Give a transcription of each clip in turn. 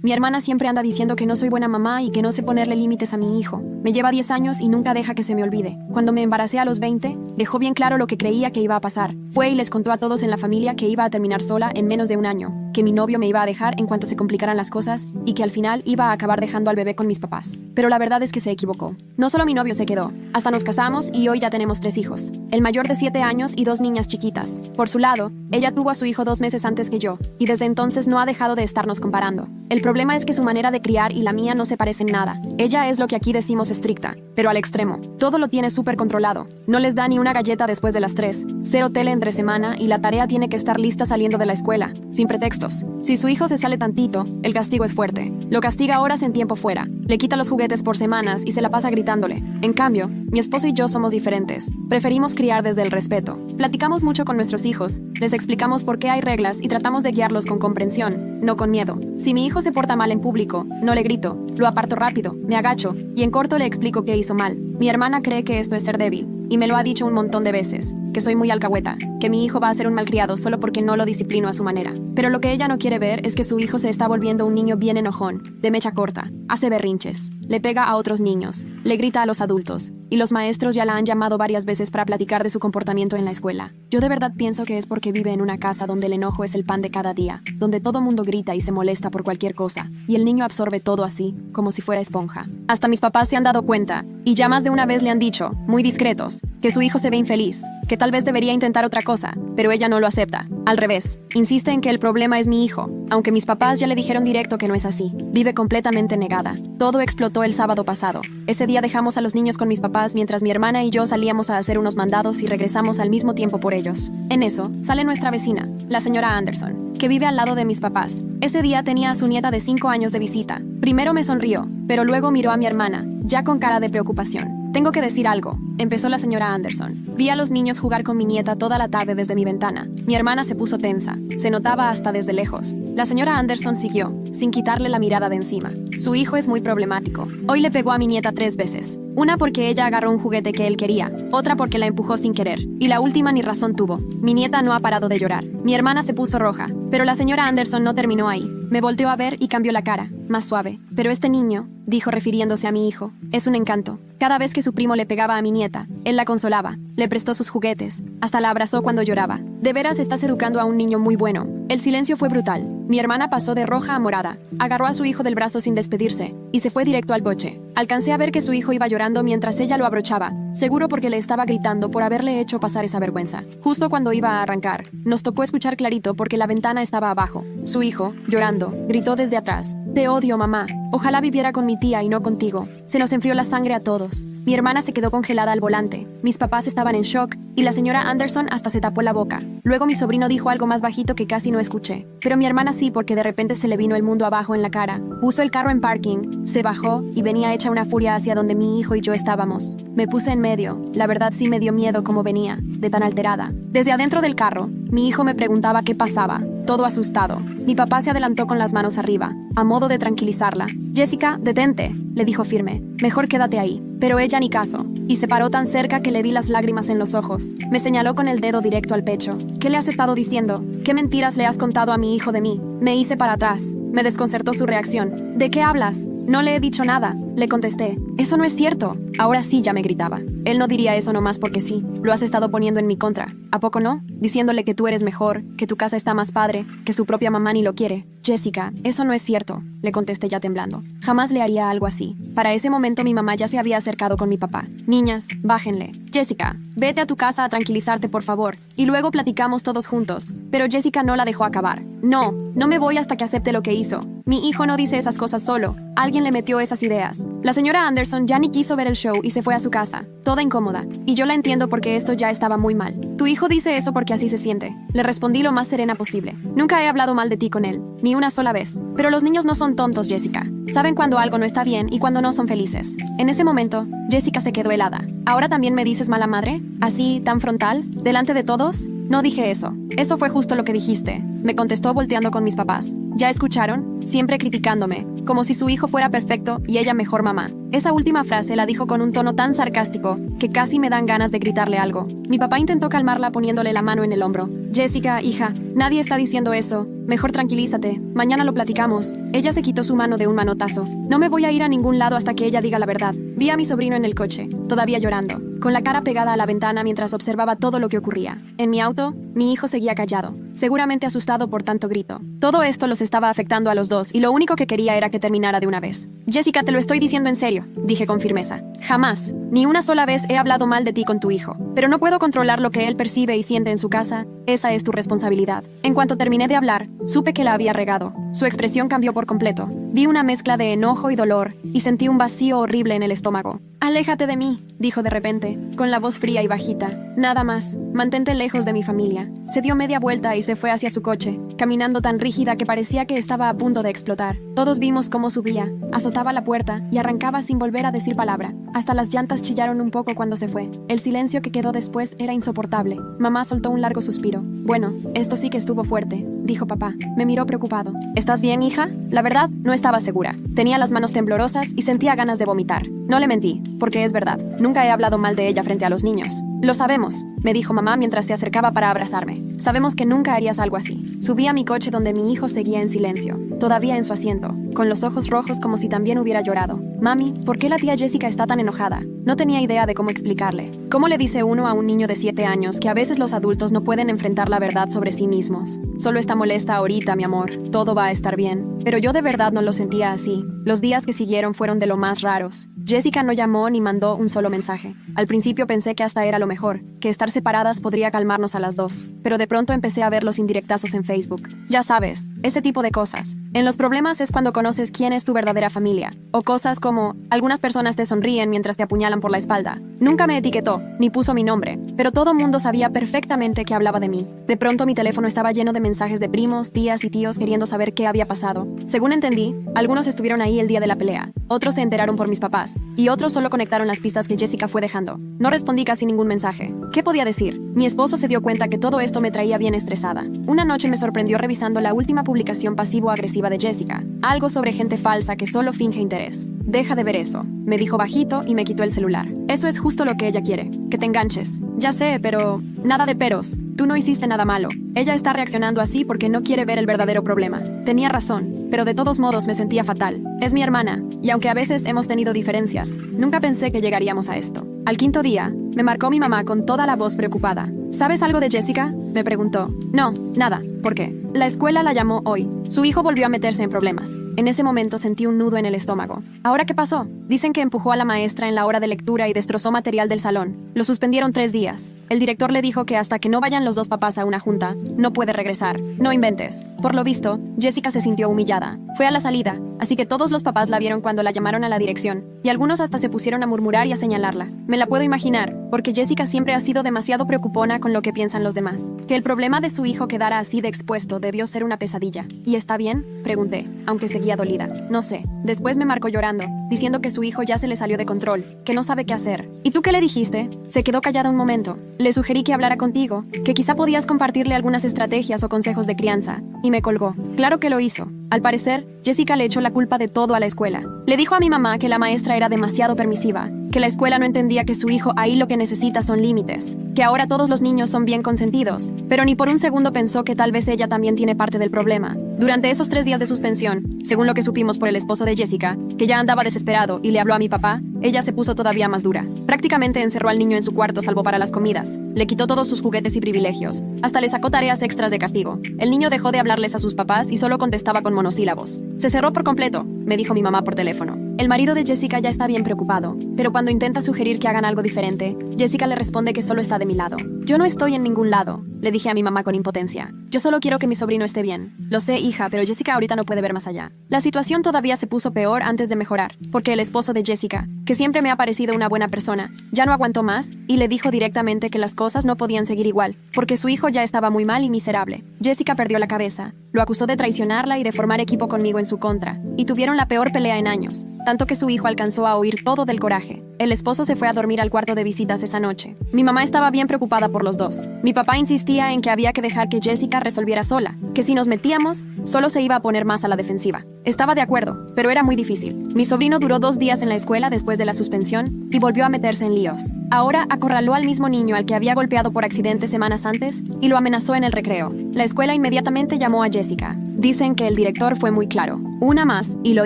Mi hermana siempre anda diciendo que no soy buena mamá y que no sé ponerle límites a mi hijo. Me lleva 10 años y nunca deja que se me olvide. Cuando me embaracé a los 20, dejó bien claro lo que creía que iba a pasar. Fue y les contó a todos en la familia que iba a terminar sola en menos de un año, que mi novio me iba a dejar en cuanto se complicaran las cosas y que al final iba a acabar dejando al bebé con mis papás. Pero la verdad es que se equivocó. No solo mi novio se quedó, hasta nos casamos y hoy ya tenemos 3 hijos. El mayor de 7 años y 2 niñas chiquitas. Por su lado, ella tuvo a su hijo 2 meses antes que yo, y desde entonces no ha dejado de estarnos comparando. El problema es que su manera de criar y la mía no se parecen nada. Ella es lo que aquí decimos estricta, pero al extremo. Todo lo tiene súper controlado. No les da ni una galleta después de las 3, 0 tele entre semana y la tarea tiene que estar lista saliendo de la escuela, sin pretextos. Si su hijo se sale tantito, el castigo es fuerte. Lo castiga horas en tiempo fuera, le quita los juguetes por semanas y se la pasa gritándole. En cambio, mi esposo y yo somos diferentes. Preferimos criar desde el respeto. Platicamos mucho con nuestros hijos, les explicamos por qué hay reglas y tratamos de guiarlos con comprensión, no con miedo. Si mi hijo se porta mal en público, no le grito, lo aparto rápido, me agacho y en corto le explico qué hizo mal. Mi hermana cree que esto es ser débil y me lo ha dicho un montón de veces, que soy muy alcahueta, que mi hijo va a ser un malcriado solo porque no lo disciplino a su manera. Pero lo que ella no quiere ver es que su hijo se está volviendo un niño bien enojón, de mecha corta, hace berrinches, le pega a otros niños, le grita a los adultos, y los maestros ya la han llamado varias veces para platicar de su comportamiento en la escuela. Yo de verdad pienso que es porque vive en una casa donde el enojo es el pan de cada día, donde todo mundo grita y se molesta por cualquier cosa, y el niño absorbe todo así, como si fuera esponja. Hasta mis papás se han dado cuenta, y ya más de una vez le han dicho, muy discretos, que su hijo se ve infeliz, que tal vez debería intentar otra cosa, pero ella no lo acepta. Al revés, insiste en que el problema es mi hijo, aunque mis papás ya le dijeron directo que no es así. Vive completamente negada. Todo explotó el sábado pasado. Ese día dejamos a los niños con mis papás mientras mi hermana y yo salíamos a hacer unos mandados y regresamos al mismo tiempo por ellos. En eso, sale nuestra vecina, la señora Anderson, que vive al lado de mis papás. Ese día tenía a su nieta de 5 años de visita. Primero me sonrió, pero luego miró a mi hermana, ya con cara de preocupación. Tengo que decir algo, empezó la señora Anderson. Vi a los niños jugar con mi nieta toda la tarde desde mi ventana. Mi hermana se puso tensa, se notaba hasta desde lejos. La señora Anderson siguió, sin quitarle la mirada de encima. Su hijo es muy problemático. Hoy le pegó a mi nieta 3 veces. Una porque ella agarró un juguete que él quería, otra porque la empujó sin querer, y la última ni razón tuvo. Mi nieta no ha parado de llorar. Mi hermana se puso roja, pero la señora Anderson no terminó ahí. Me volteó a ver y cambió la cara, más suave. Pero este niño, dijo refiriéndose a mi hijo, es un encanto. Cada vez que su primo le pegaba a mi nieta, él la consolaba, le prestó sus juguetes, hasta la abrazó cuando lloraba. De veras estás educando a un niño muy bueno. El silencio fue brutal. Mi hermana pasó de roja a morada, agarró a su hijo del brazo sin despedirse, y se fue directo al coche. Alcancé a ver que su hijo iba llorando mientras ella lo abrochaba, seguro porque le estaba gritando por haberle hecho pasar esa vergüenza. Justo cuando iba a arrancar, nos tocó escuchar clarito porque la ventana estaba abajo. Su hijo, llorando, gritó desde atrás: «Te odio, mamá. Ojalá viviera con mi tía y no contigo». Se nos enfrió la sangre a todos. Mi hermana se quedó congelada al volante. Mis papás estaban en shock y la señora Anderson hasta se tapó la boca. Luego mi sobrino dijo algo más bajito que casi no escuché. Pero mi hermana sí, porque de repente se le vino el mundo abajo en la cara. Puso el carro en parking, se bajó y venía hecha una furia hacia donde mi hijo y yo estábamos. Me puse en medio. La verdad sí me dio miedo cómo venía, de tan alterada. Desde adentro del carro, mi hijo me preguntaba qué pasaba, todo asustado. Mi papá se adelantó con las manos arriba, a modo de tranquilizarla. «Jessica, detente», le dijo firme. «Mejor quédate ahí». Pero ella ni caso, y se paró tan cerca que le vi las lágrimas en los ojos. Me señaló con el dedo directo al pecho. «¿Qué le has estado diciendo? ¿Qué mentiras le has contado a mi hijo de mí?» Me hice para atrás. Me desconcertó su reacción. «¿De qué hablas?» «No le he dicho nada», le contesté. «Eso no es cierto». Ahora sí ya me gritaba. Él no diría eso nomás porque sí. Lo has estado poniendo en mi contra. ¿A poco no? Diciéndole que tú eres mejor, que tu casa está más padre, que su propia mamá ni lo quiere. «Jessica, eso no es cierto», le contesté ya temblando. Jamás le haría algo así. Para ese momento mi mamá ya se había acercado con mi papá. «Niñas, bájenle. Jessica, vete a tu casa a tranquilizarte, por favor, y luego platicamos todos juntos». Pero Jessica no la dejó acabar. «No, no me voy hasta que acepte lo que hizo. Mi hijo no dice esas cosas solo. Alguien le metió esas ideas». La señora Anderson ya ni quiso ver el show y se fue a su casa, toda incómoda. Y yo la entiendo porque esto ya estaba muy mal. «Tu hijo dice eso porque así se siente», le respondí lo más serena posible. «Nunca he hablado mal de ti con él, ni una sola vez. Pero los niños no son tontos, Jessica. Saben cuando algo no está bien y cuando no son felices». En ese momento, Jessica se quedó helada. «¿Ahora también me dices mala madre? ¿Así, tan frontal? ¿Delante de todos?» «No dije eso. Eso fue justo lo que dijiste», me contestó volteando con mis papás. ¿Ya escucharon? Siempre criticándome, como si su hijo fuera perfecto y ella mejor mamá. Esa última frase la dijo con un tono tan sarcástico que casi me dan ganas de gritarle algo. Mi papá intentó calmarla poniéndole la mano en el hombro. Jessica, hija, nadie está diciendo eso. Mejor tranquilízate. Mañana lo platicamos. Ella se quitó su mano de un manotazo. No me voy a ir a ningún lado hasta que ella diga la verdad. Vi a mi sobrino en el coche, todavía llorando, con la cara pegada a la ventana mientras observaba todo lo que ocurría. En mi auto, mi hijo seguía callado, seguramente asustado por tanto grito. Todo esto los estaba afectando a los dos y lo único que quería era que terminara de una vez. Jessica, te lo estoy diciendo en serio, dije con firmeza. Jamás, ni una sola vez he hablado mal de ti con tu hijo, pero no puedo controlar lo que él percibe y siente en su casa. Esa es tu responsabilidad. En cuanto terminé de hablar, supe que la había regado. Su expresión cambió por completo. Vi una mezcla de enojo y dolor, y sentí un vacío horrible en el estómago. Aléjate de mí, dijo de repente, con la voz fría y bajita. Nada más, mantente lejos de mi familia. Se dio media vuelta y se fue hacia su coche, caminando tan rígida que parecía que estaba a punto de explotar. Todos vimos cómo subía, azotaba la puerta y arrancaba sin volver a decir palabra. Hasta las llantas chillaron un poco cuando se fue. El silencio que quedó después era insoportable. Mamá soltó un largo suspiro. Bueno, esto sí que estuvo fuerte, dijo papá. Me miró preocupado. ¿Estás bien, hija? La verdad, no estaba segura. Tenía las manos temblorosas y sentía ganas de vomitar. No le mentí, porque es verdad. Nunca he hablado mal de ella frente a los niños. Lo sabemos, me dijo mamá mientras se acercaba para abrazarme. Sabemos que nunca harías algo así. Subí a mi coche donde mi hijo seguía en silencio, todavía en su asiento, con los ojos rojos como si también hubiera llorado. Mami, ¿por qué la tía Jessica está tan enojada? No tenía idea de cómo explicarle. ¿Cómo le dice uno a un niño de 7 años que a veces los adultos no pueden enfrentar la verdad sobre sí mismos? Solo está molesta ahorita, mi amor. Todo va a estar bien. Pero yo de verdad no lo sentía así. Los días que siguieron fueron de lo más raros. Jessica no llamó ni mandó un solo mensaje. Al principio pensé que hasta era lo mejor, que estar separadas podría calmarnos a las dos. Pero de pronto empecé a ver los indirectazos en Facebook. Ya sabes, ese tipo de cosas. En los problemas es cuando conoces quién es tu verdadera familia. O cosas como, algunas personas te sonríen mientras te apuñalan por la espalda. Nunca me etiquetó, ni puso mi nombre, pero todo mundo sabía perfectamente que hablaba de mí. De pronto mi teléfono estaba lleno de mensajes de primos, tías y tíos queriendo saber qué había pasado. Según entendí, algunos estuvieron ahí el día de la pelea, otros se enteraron por mis papás, y otros solo conectaron las pistas que Jessica fue dejando. No respondí casi ningún mensaje. ¿Qué podía decir? Mi esposo se dio cuenta que todo esto me traía bien estresada. Una noche me sorprendió revisando la última publicación pasivo-agresiva de Jessica, algo sobre gente falsa que solo finge interés. Deja de ver eso, me dijo bajito y me quitó el celular. Eso es justo lo que ella quiere, que te enganches. Ya sé, pero nada de peros. Tú no hiciste nada malo. Ella está reaccionando así porque no quiere ver el verdadero problema. Tenía razón, pero de todos modos me sentía fatal. Es mi hermana, y aunque a veces hemos tenido diferencias, nunca pensé que llegaríamos a esto. Al quinto día, me marcó mi mamá con toda la voz preocupada. ¿Sabes algo de Jessica?, me preguntó. No, nada. ¿Por qué? La escuela la llamó hoy. Su hijo volvió a meterse en problemas. En ese momento sentí un nudo en el estómago. ¿Ahora qué pasó? Dicen que empujó a la maestra en la hora de lectura y destrozó material del salón. Lo suspendieron 3 días. El director le dijo que hasta que no vayan los dos papás a una junta, no puede regresar. No inventes. Por lo visto, Jessica se sintió humillada. Fue a la salida, así que todos los papás la vieron cuando la llamaron a la dirección, y algunos hasta se pusieron a murmurar y a señalarla. Me la puedo imaginar, porque Jessica siempre ha sido demasiado preocupona con lo que piensan los demás. Que el problema de su hijo quedara así de expuesto debió ser una pesadilla. ¿Y está bien?, pregunté, aunque seguía dolida. No sé. Después me marcó llorando, diciendo que su hijo ya se le salió de control, que no sabe qué hacer. ¿Y tú qué le dijiste? Se quedó callada un momento. Le sugerí que hablara contigo, que quizá podías compartirle algunas estrategias o consejos de crianza, y me colgó. Claro que lo hizo. Al parecer, Jessica le echó la culpa de todo a la escuela. Le dijo a mi mamá que la maestra era demasiado permisiva, que la escuela no entendía que su hijo ahí lo que necesita son límites, que ahora todos los niños son bien consentidos, pero ni por un segundo pensó que tal vez ella también tiene parte del problema. Durante esos 3 días de suspensión, según lo que supimos por el esposo de Jessica, que ya andaba desesperado y le habló a mi papá, ella se puso todavía más dura. Prácticamente encerró al niño en su cuarto salvo para las comidas, le quitó todos sus juguetes y privilegios, hasta le sacó tareas extras de castigo. El niño dejó de hablarles a sus papás y solo contestaba con monosílabos. Se cerró por completo, me dijo mi mamá por teléfono. El marido de Jessica ya está bien preocupado, pero cuando intenta sugerir que hagan algo diferente, Jessica le responde que solo está de mi lado. Yo no estoy en ningún lado, le dije a mi mamá con impotencia. Yo solo quiero que mi sobrino esté bien. Lo sé, hija, pero Jessica ahorita no puede ver más allá. La situación todavía se puso peor antes de mejorar, porque el esposo de Jessica, que siempre me ha parecido una buena persona, ya no aguantó más y le dijo directamente que las cosas no podían seguir igual, porque su hijo ya estaba muy mal y miserable. Jessica perdió la cabeza, lo acusó de traicionarla y de formar equipo conmigo en su contra, y tuvieron la peor pelea en años. tanto que su hijo alcanzó a oír todo del coraje. El esposo se fue a dormir al cuarto de visitas esa noche. Mi mamá estaba bien preocupada por los dos. Mi papá insistía en que había que dejar que Jessica resolviera sola, que si nos metíamos, solo se iba a poner más a la defensiva. Estaba de acuerdo, pero era muy difícil. Mi sobrino duró 2 días en la escuela después de la suspensión y volvió a meterse en líos. Ahora acorraló al mismo niño al que había golpeado por accidente semanas antes y lo amenazó en el recreo. La escuela inmediatamente llamó a Jessica. Dicen que el director fue muy claro. Una más y lo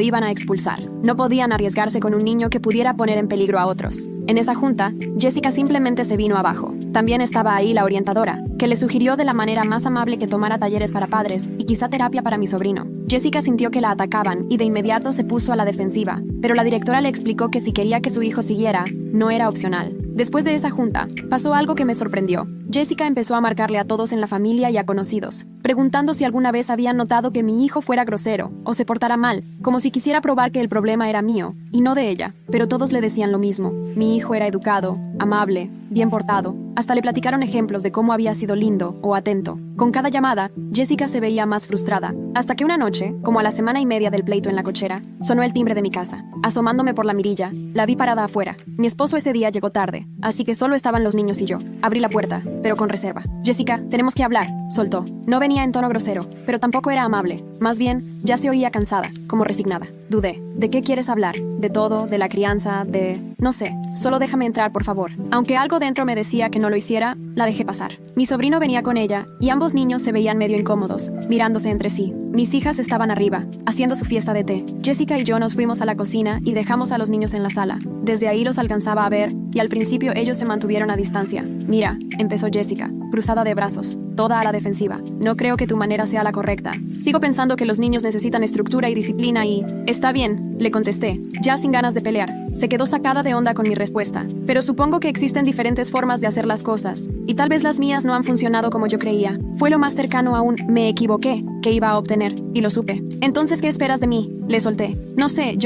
iban a expulsar. No podían arriesgarse con un niño que pudiera poner en peligro a otros. En esa junta, Jessica simplemente se vino abajo. También estaba ahí la orientadora, que le sugirió de la manera más amable que tomara talleres para padres y quizá terapia para mi sobrino. Jessica sintió que la atacaban y de inmediato se puso a la defensiva, pero la directora le explicó que si quería que su hijo siguiera, no era opcional. Después de esa junta, pasó algo que me sorprendió. Jessica empezó a marcarle a todos en la familia y a conocidos, preguntando si alguna vez habían notado que mi hijo fuera grosero o se portara mal, como si quisiera probar que el problema era mío y no de ella. Pero todos le decían lo mismo. Mi hijo era educado, amable, bien portado. Hasta le platicaron ejemplos de cómo había sido lindo o atento. Con cada llamada, Jessica se veía más frustrada, hasta que una noche, como a la semana y media del pleito en la cochera, sonó el timbre de mi casa. Asomándome por la mirilla, la vi parada afuera. Mi esposo ese día llegó tarde, así que solo estaban los niños y yo. Abrí la puerta, pero con reserva. Jessica, tenemos que hablar, soltó. No venía en tono grosero, pero tampoco era amable. Más bien, ya se oía cansada, como resignada. Dudé. ¿De qué quieres hablar? ¿De todo? ¿De la crianza? ¿De...? No sé. Solo déjame entrar, por favor. Aunque algo dentro me decía que no lo hiciera, la dejé pasar. Mi sobrino venía con ella, y ambos niños se veían medio incómodos, mirándose entre sí. Mis hijas estaban arriba, haciendo su fiesta de té. Jessica y yo nos fuimos a la cocina y dejamos a los niños en la sala. Desde ahí los alcanzaba a ver, y al principio ellos se mantuvieron a distancia. Mira, empezó Jessica, cruzada de brazos, toda a la defensiva. No creo que tu manera sea la correcta. Sigo pensando que los niños necesitan estructura y disciplina y... Está bien, le contesté, ya sin ganas de pelear. Se quedó sacada de onda con mi respuesta. Pero supongo que existen diferentes formas de hacer las cosas, y tal vez las mías no han funcionado como yo creía. Fue lo más cercano a un me equivoqué que iba a obtener, y lo supe. Entonces, ¿qué esperas de mí? Le solté. No sé,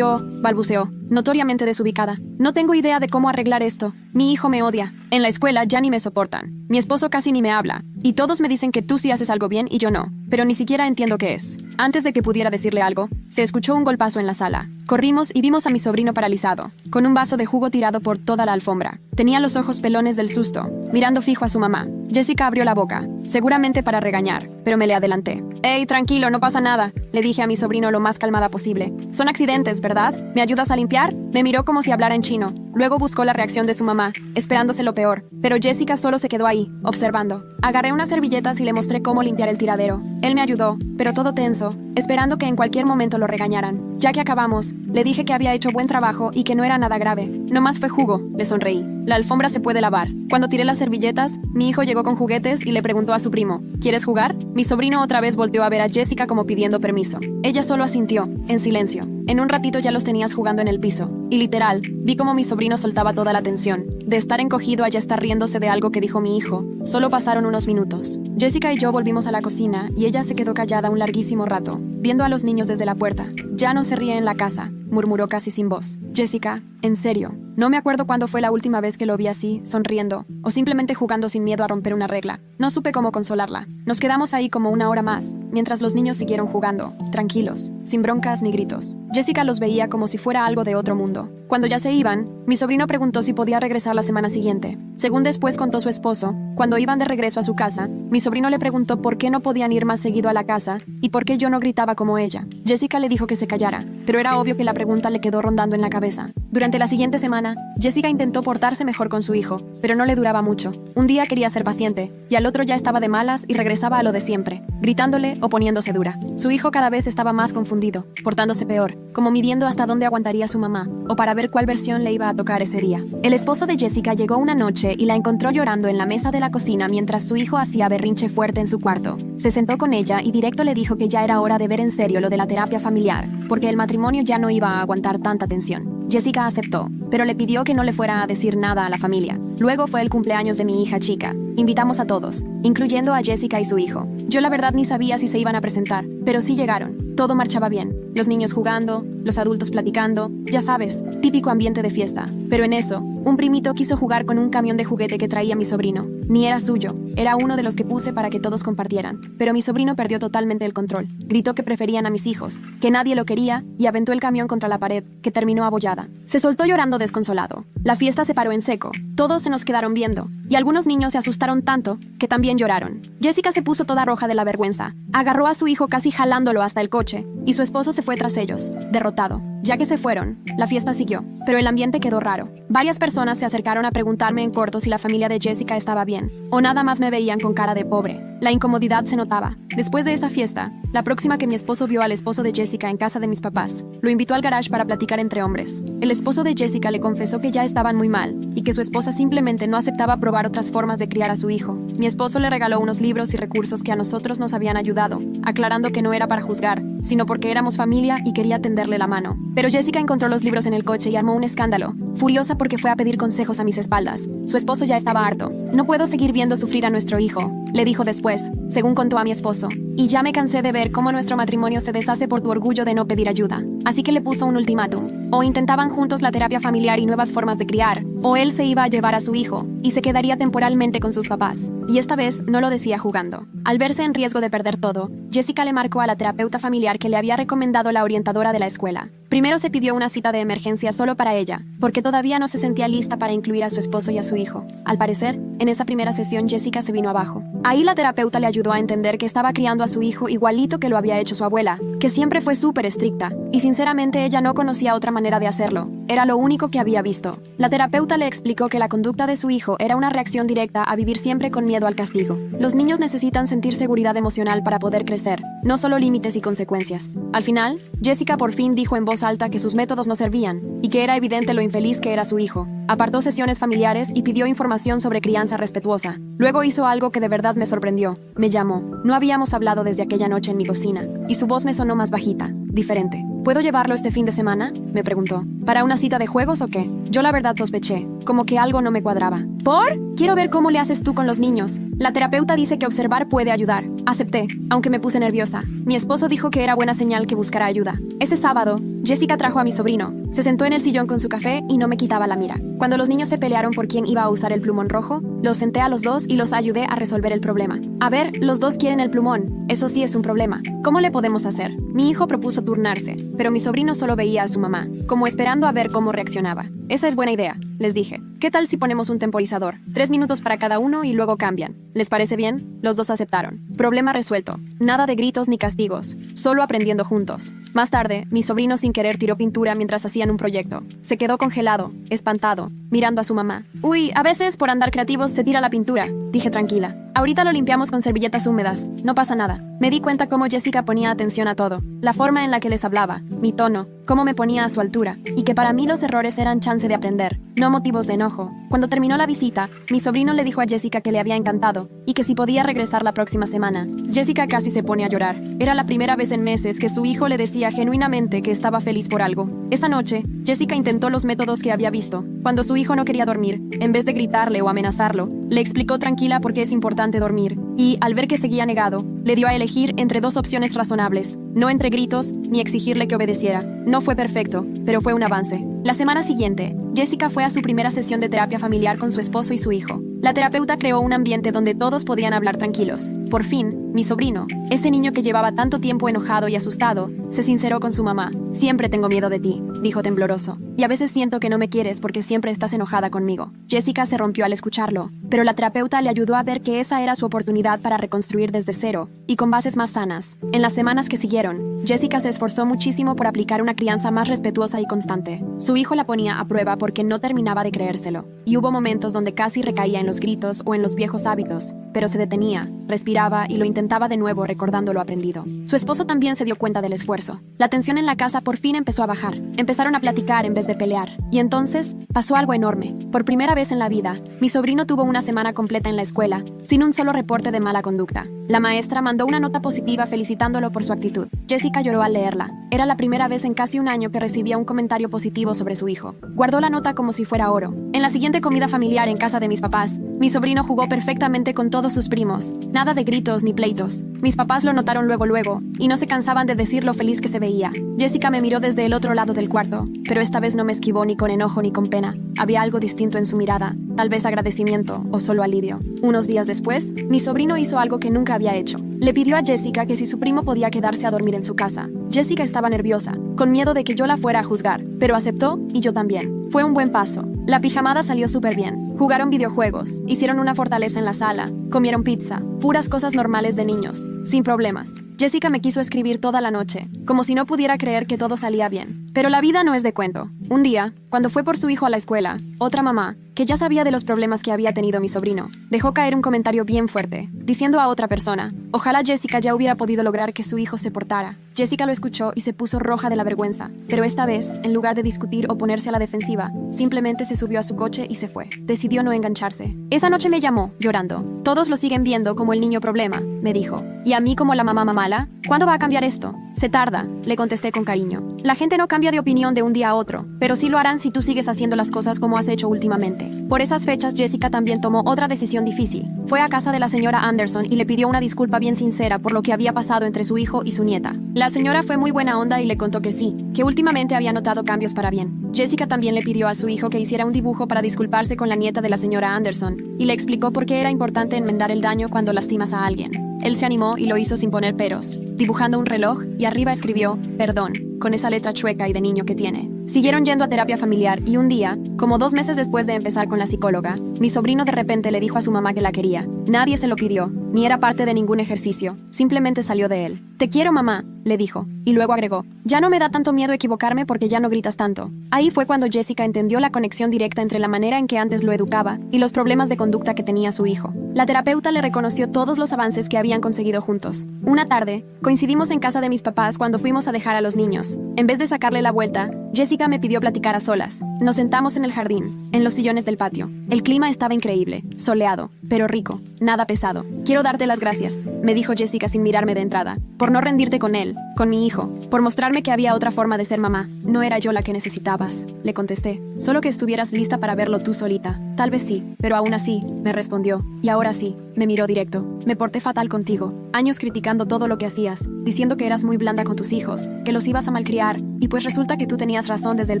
balbuceó, notoriamente desubicada. No tengo idea de cómo arreglar esto. Mi hijo me odia. En la escuela ya ni me soportan. Mi esposo casi ni me habla. Y todos me dicen que tú sí haces algo bien y yo no. Pero ni siquiera entiendo qué es. Antes de que pudiera decirle algo, se escuchó un golpazo en la sala. Corrimos y vimos a mi sobrino paralizado, con un vaso de jugo tirado por toda la alfombra. Tenía los ojos pelones del susto, mirando fijo a su mamá. Jessica abrió la boca, seguramente para regañar, pero me le adelanté. «Hey, tranquilo, no pasa nada», le dije a mi sobrino lo más calmada posible. «Son accidentes, ¿verdad? ¿Me ayudas a limpiar?» Me miró como si hablara en chino. Luego buscó la reacción de su mamá, esperándose lo peor. Pero Jessica solo se quedó ahí, observando. Agarré unas servilletas y le mostré cómo limpiar el tiradero. Él me ayudó, pero todo tenso, esperando que en cualquier momento lo regañaran. Ya que acabamos, le dije que había hecho buen trabajo y que no era nada grave. Nomás fue jugo, le sonreí. La alfombra se puede lavar. Cuando tiré las servilletas, mi hijo llegó con juguetes y le preguntó a su primo, ¿quieres jugar? Mi sobrino otra vez volteó a ver a Jessica como pidiendo permiso. Ella solo asintió, en silencio. En un ratito ya los tenías jugando en el piso. Y literal, vi como mi sobrino soltaba toda la tensión. De estar encogido a ya estar riéndose de algo que dijo mi hijo. Solo pasaron unos minutos. Jessica y yo volvimos a la cocina y ella se quedó callada un larguísimo rato, viendo a los niños desde la puerta. Ya no se ríe en la casa, murmuró casi sin voz. Jessica, en serio, no me acuerdo cuándo fue la última vez que lo vi así, sonriendo, o simplemente jugando sin miedo a romper una regla. No supe cómo consolarla. Nos quedamos ahí como 1 hora más, mientras los niños siguieron jugando, tranquilos, sin broncas ni gritos. Jessica los veía como si fuera algo de otro mundo. Cuando ya se iban, mi sobrino preguntó si podía regresar la semana siguiente. Según después contó su esposo, cuando iban de regreso a su casa, mi sobrino le preguntó por qué no podían ir más seguido a la casa y por qué yo no gritaba como ella. Jessica le dijo que se callara, pero era obvio que la pregunta le quedó rondando en la cabeza. Durante la siguiente semana, Jessica intentó portarse mejor con su hijo, pero no le duraba mucho. Un día quería ser paciente, y al otro ya estaba de malas y regresaba a lo de siempre, gritándole o poniéndose dura. Su hijo cada vez estaba más confundido, portándose peor, como midiendo hasta dónde aguantaría su mamá, o para ver cuál versión le iba a tocar ese día. El esposo de Jessica llegó una noche y la encontró llorando en la mesa de la cocina mientras su hijo hacía berrinche fuerte en su cuarto. Se sentó con ella y directo le dijo que ya era hora de ver en serio lo de la terapia familiar, porque el matrimonio ya no iba a aguantar tanta tensión. Jessica aceptó, pero le pidió que no le fuera a decir nada a la familia. Luego fue el cumpleaños de mi hija chica. Invitamos a todos, incluyendo a Jessica y su hijo. Yo la verdad ni sabía si se iban a presentar, pero sí llegaron. Todo marchaba bien. Los niños jugando, los adultos platicando, ya sabes, típico ambiente de fiesta. Pero en eso, un primito quiso jugar con un camión de juguete que traía mi sobrino. Ni era suyo, era uno de los que puse para que todos compartieran. Pero mi sobrino perdió totalmente el control. Gritó que preferían a mis hijos, que nadie lo quería, y aventó el camión contra la pared, que terminó abollada. Se soltó llorando desconsolado. La fiesta se paró en seco. Todos se nos quedaron viendo, y algunos niños se asustaron tanto que también lloraron. Jessica se puso toda roja de la vergüenza. Agarró a su hijo casi jalándolo hasta el coche, y su esposo se fue tras ellos, derrotado. Ya que se fueron, la fiesta siguió, pero el ambiente quedó raro. Varias personas se acercaron a preguntarme en corto si la familia de Jessica estaba bien, o nada más me veían con cara de pobre. La incomodidad se notaba. Después de esa fiesta, la próxima que mi esposo vio al esposo de Jessica en casa de mis papás, lo invitó al garage para platicar entre hombres. El esposo de Jessica le confesó que ya estaban muy mal, y que su esposa simplemente no aceptaba probar otras formas de criar a su hijo. Mi esposo le regaló unos libros y recursos que a nosotros nos habían ayudado, aclarando que no era para juzgar, sino porque éramos familia y quería tenderle la mano. Pero Jessica encontró los libros en el coche y armó un escándalo, furiosa porque fue a pedir consejos a mis espaldas. Su esposo ya estaba harto. No puedo seguir viendo sufrir a nuestro hijo, le dijo después, según contó a mi esposo. Y ya me cansé de ver cómo nuestro matrimonio se deshace por tu orgullo de no pedir ayuda. Así que le puso un ultimátum. O intentaban juntos la terapia familiar y nuevas formas de criar, o él se iba a llevar a su hijo, y se quedaría temporalmente con sus papás. Y esta vez no lo decía jugando. Al verse en riesgo de perder todo, Jessica le marcó a la terapeuta familiar que le había recomendado la orientadora de la escuela. Primero se pidió una cita de emergencia solo para ella, porque todavía no se sentía lista para incluir a su esposo y a su hijo. Al parecer, en esa primera sesión Jessica se vino abajo. Ahí la terapeuta le ayudó a entender que estaba criando a su hijo igualito que lo había hecho su abuela, que siempre fue súper estricta, y sinceramente ella no conocía otra manera de hacerlo. Era lo único que había visto. La terapeuta le explicó que la conducta de su hijo era una reacción directa a vivir siempre con miedo al castigo. Los niños necesitan sentir seguridad emocional para poder crecer, no solo límites y consecuencias. Al final, Jessica por fin dijo en voz alta que sus métodos no servían, y que era evidente lo infeliz que era su hijo. Apartó sesiones familiares y pidió información sobre crianza respetuosa. Luego hizo algo que de verdad me sorprendió. Me llamó. No habíamos hablado desde aquella noche en mi cocina, y su voz me sonó más bajita, diferente. ¿Puedo llevarlo este fin de semana?, me preguntó. ¿Para una cita de juegos o qué? Yo la verdad sospeché, como que algo no me cuadraba. ¿Por? Quiero ver cómo le haces tú con los niños. La terapeuta dice que observar puede ayudar. Acepté, aunque me puse nerviosa. Mi esposo dijo que era buena señal que buscara ayuda. Ese sábado, Jessica trajo a mi sobrino. Se sentó en el sillón con su café y no me quitaba la mira. Cuando los niños se pelearon por quién iba a usar el plumón rojo, los senté a los dos y los ayudé a resolver el problema. A ver, los dos quieren el plumón. Eso sí es un problema. ¿Cómo le podemos hacer? Mi hijo propuso turnarse, pero mi sobrino solo veía a su mamá, como esperando a ver cómo reaccionaba. Esa es buena idea, les dije. ¿Qué tal si ponemos un temporizador? 3 minutos para cada uno y luego cambian. ¿Les parece bien? Los dos aceptaron. Problema resuelto. Nada de gritos ni castigos. Solo aprendiendo juntos. Más tarde, mi sobrino sin querer tiró pintura mientras hacían un proyecto. Se quedó congelado, espantado, mirando a su mamá. Uy, a veces por andar creativos se tira la pintura, dije tranquila. Ahorita lo limpiamos con servilletas húmedas. No pasa nada. Me di cuenta cómo Jessica ponía atención a todo. La forma en la que les hablaba, mi tono, cómo me ponía a su altura, y que para mí los errores eran chance de aprender, no motivos de enojo. Cuando terminó la visita, mi sobrino le dijo a Jessica que le había encantado, y que si podía regresar la próxima semana. Jessica casi se pone a llorar. Era la primera vez en meses que su hijo le decía genuinamente que estaba feliz por algo. Esa noche, Jessica intentó los métodos que había visto. Cuando su hijo no quería dormir, en vez de gritarle o amenazarlo, le explicó tranquila por qué es importante dormir, y, al ver que seguía negado, le dio a elegir entre 2 opciones razonables, no entre gritos ni exigirle que obedeciera. No fue perfecto, pero fue un avance. La semana siguiente, Jessica fue a su primera sesión de terapia familiar con su esposo y su hijo. La terapeuta creó un ambiente donde todos podían hablar tranquilos. Por fin, mi sobrino, ese niño que llevaba tanto tiempo enojado y asustado, se sinceró con su mamá. Siempre tengo miedo de ti, dijo tembloroso. Y a veces siento que no me quieres porque siempre estás enojada conmigo. Jessica se rompió al escucharlo, pero la terapeuta le ayudó a ver que esa era su oportunidad para reconstruir desde cero, y con bases más sanas. En las semanas que siguieron, Jessica se esforzó muchísimo por aplicar una crianza más respetuosa y constante. Su hijo la ponía a prueba porque no terminaba de creérselo, y hubo momentos donde casi recaía en los gritos o en los viejos hábitos, pero se detenía, respiraba y lo intentaba de nuevo recordando lo aprendido. Su esposo también se dio cuenta del esfuerzo. La tensión en la casa por fin empezó a bajar. Empezaron a platicar en vez de pelear. Y entonces pasó algo enorme. Por primera vez en la vida, mi sobrino tuvo una semana completa en la escuela, sin un solo reporte de mala conducta. La maestra mandó una nota positiva felicitándolo por su actitud. Jessica lloró al leerla. Era la primera vez en casi un año que recibía un comentario positivo sobre su hijo. Guardó la nota como si fuera oro. En la siguiente comida familiar en casa de mis papás, mi sobrino jugó perfectamente con todos sus primos. Nada de gritos ni pleitos. Mis papás lo notaron luego, y no se cansaban de decir lo feliz que se veía. Jessica me miró desde el otro lado del cuarto, pero esta vez no me esquivó ni con enojo ni con pena. Había algo distinto en su mirada. tal vez agradecimiento o solo alivio. Unos días después, mi sobrino hizo algo que nunca había hecho. Le pidió a Jessica que si su primo podía quedarse a dormir en su casa. Jessica estaba nerviosa, con miedo de que yo la fuera a juzgar, pero aceptó y yo también. Fue un buen paso. La pijamada salió súper bien. Jugaron videojuegos, hicieron una fortaleza en la sala, comieron pizza, puras cosas normales de niños, sin problemas. Jessica me quiso escribir toda la noche, como si no pudiera creer que todo salía bien. Pero la vida no es de cuento. Un día, cuando fue por su hijo a la escuela, otra mamá, que ya sabía de los problemas que había tenido mi sobrino, dejó caer un comentario bien fuerte, diciendo a otra persona, ojalá Jessica ya hubiera podido lograr que su hijo se portara. Jessica lo escuchó y se puso roja de la vergüenza, pero esta vez, en lugar de discutir o ponerse a la defensiva, simplemente se subió a su coche y se fue. Decidió no engancharse. Esa noche me llamó, llorando. Todos lo siguen viendo como el niño problema, me dijo. ¿Y a mí como la mamá mala? ¿Cuándo va a cambiar esto? Se tarda, le contesté con cariño. La gente no cambia de opinión de un día a otro, pero sí lo harán si tú sigues haciendo las cosas como has hecho últimamente. Por esas fechas, Jessica también tomó otra decisión difícil. Fue a casa de la señora Anderson y le pidió una disculpa bien sincera por lo que había pasado entre su hijo y su nieta. La señora fue muy buena onda y le contó que sí, que últimamente había notado cambios para bien. Jessica también le pidió a su hijo que hiciera un dibujo para disculparse con la nieta de la señora Anderson, y le explicó por qué era importante enmendar el daño cuando lastimas a alguien. Él se animó y lo hizo sin poner peros, dibujando un reloj y arriba escribió, perdón, con esa letra chueca y de niño que tiene. Siguieron yendo a terapia familiar y un día, como 2 meses después de empezar con la psicóloga, mi sobrino de repente le dijo a su mamá que la quería. Nadie se lo pidió, ni era parte de ningún ejercicio, simplemente salió de él. Te quiero, mamá, le dijo, y luego agregó, ya no me da tanto miedo equivocarme porque ya no gritas tanto. Ahí fue cuando Jessica entendió la conexión directa entre la manera en que antes lo educaba y los problemas de conducta que tenía su hijo. La terapeuta le reconoció todos los avances que habían conseguido juntos. Una tarde, coincidimos en casa de mis papás cuando fuimos a dejar a los niños. En vez de sacarle la vuelta, Jessica me pidió platicar a solas. Nos sentamos en el jardín, en los sillones del patio. El clima estaba increíble, soleado, pero rico, nada pesado. Quiero darte las gracias, me dijo Jessica sin mirarme de entrada, por no rendirte con él, con mi hijo, por mostrarme que había otra forma de ser mamá. No era yo la que necesitabas, le contesté, solo que estuvieras lista para verlo tú solita. Tal vez sí, pero aún así, me respondió, y ahora sí, me miró directo. Me porté fatal contigo, años criticando todo lo que hacías, diciendo que eras muy blanda con tus hijos, que los ibas a malcriar, y pues resulta que tú tenías razón desde el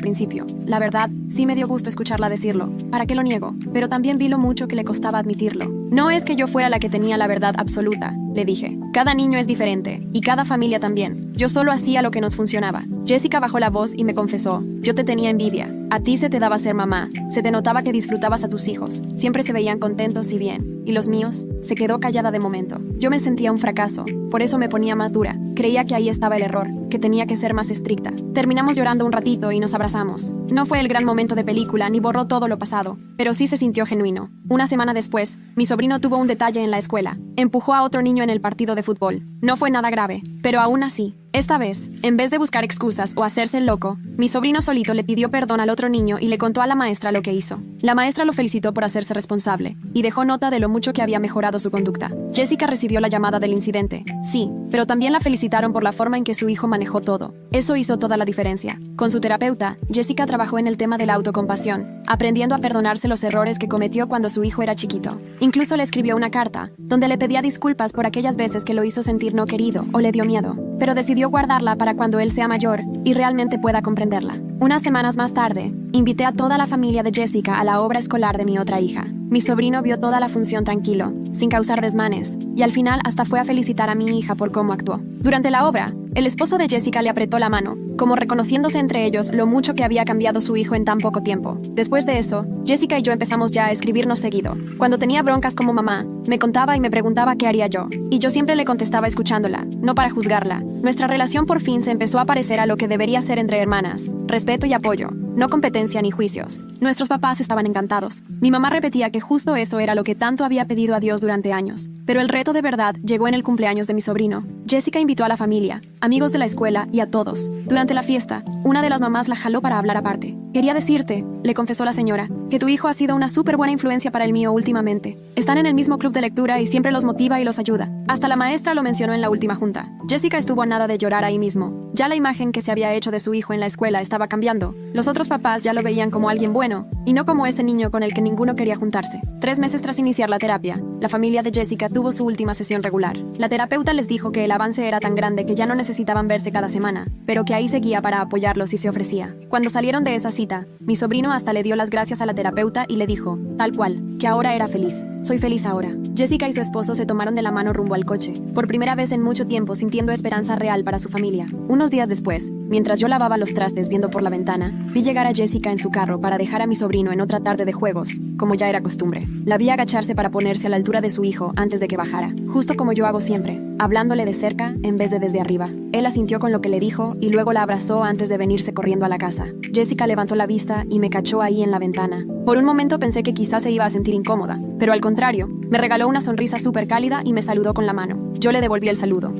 principio. La verdad, sí me dio gusto escucharla decirlo, ¿para qué lo niego? Pero también vi lo mucho que le costaba admitirlo. No es que yo fuera la que tenía la verdad absoluta, le dije. Cada niño es diferente, y cada familia también. Yo solo hacía lo que nos funcionaba. Jessica bajó la voz y me confesó, yo te tenía envidia. A ti se te daba ser mamá, se te notaba que disfrutabas a tus hijos, siempre se veían contentos y bien. ¿Y los míos? Se quedó callada de momento. Yo me sentía un fracaso, por eso me ponía más dura. Creía que ahí estaba el error, que tenía que ser más estricta. Terminamos llorando un ratito y nos abrazamos. No fue el gran momento de película ni borró todo lo pasado, pero sí se sintió genuino. Una semana después, mi sobrino tuvo un detalle en la escuela. Empujó a otro niño en el partido de fútbol. No fue nada grave, pero aún así, esta vez, en vez de buscar excusas o hacerse el loco, mi sobrino solito le pidió perdón al otro niño y le contó a la maestra lo que hizo. La maestra lo felicitó por hacerse responsable y dejó nota de lo mucho que había mejorado su conducta. Jessica recibió la llamada del incidente, sí, pero también la felicitaron por la forma en que su hijo manejó todo. Eso hizo toda la diferencia. Con su terapeuta, Jessica trabajó en el tema de la autocompasión, aprendiendo a perdonarse los errores que cometió cuando su hijo era chiquito. Incluso le escribió una carta, donde le pedía disculpas por aquellas veces que lo hizo sentir no querido o le dio miedo, pero decidió guardarla para cuando él sea mayor y realmente pueda comprenderla. Unas semanas más tarde, invité a toda la familia de Jessica a la obra escolar de mi otra hija. Mi sobrino vio toda la función tranquilo, sin causar desmanes, y al final hasta fue a felicitar a mi hija por cómo actuó. Durante la obra, el esposo de Jessica le apretó la mano, como reconociéndose entre ellos lo mucho que había cambiado su hijo en tan poco tiempo. Después de eso, Jessica y yo empezamos ya a escribirnos seguido. Cuando tenía broncas como mamá, me contaba y me preguntaba qué haría yo, y yo siempre le contestaba escuchándola, no para juzgarla. Nuestra relación por fin se empezó a parecer a lo que debería ser entre hermanas, respeto y apoyo, no competencia ni juicios. Nuestros papás estaban encantados. Mi mamá repetía que justo eso era lo que tanto había pedido a Dios durante años. Pero el reto de verdad llegó en el cumpleaños de mi sobrino. Jessica invitó a la familia, amigos de la escuela y a todos. Durante la fiesta, una de las mamás la jaló para hablar aparte. Quería decirte, le confesó la señora, que tu hijo ha sido una súper buena influencia para el mío últimamente. Están en el mismo club de lectura y siempre los motiva y los ayuda. Hasta la maestra lo mencionó en la última junta. Jessica estuvo a nada de llorar ahí mismo. Ya la imagen que se había hecho de su hijo en la escuela estaba cambiando. Los otros papás ya lo veían como alguien bueno, y no como ese niño con el que ninguno quería juntarse. 3 meses tras iniciar la terapia, la familia de Jessica tuvo su última sesión regular. La terapeuta les dijo que el avance era tan grande que ya no necesitaban verse cada semana, pero que ahí seguía para apoyarlos si se ofrecía. Cuando salieron de esa cita, mi sobrino hasta le dio las gracias a la terapeuta y le dijo, tal cual, que ahora era feliz. Soy feliz ahora. Jessica y su esposo se tomaron de la mano rumbo al coche, por primera vez en mucho tiempo sintiendo esperanza real para su familia. Unos días después, mientras yo lavaba los trastes viendo por la ventana, vi llegar a Jessica en su carro para dejar a mi sobrino en otra tarde de juegos, como ya era costumbre. La vi agacharse para ponerse a la altura de su hijo antes de que bajara, justo como yo hago siempre, hablándole de cerca en vez de desde arriba. Él asintió con lo que le dijo y luego la abrazó antes de venirse corriendo a la casa. Jessica levantó la vista y me cachó ahí en la ventana. Por un momento pensé que quizás se iba a sentir incómoda, pero al contrario, me regaló una sonrisa súper cálida y me saludó con la mano. Yo le devolví el saludo.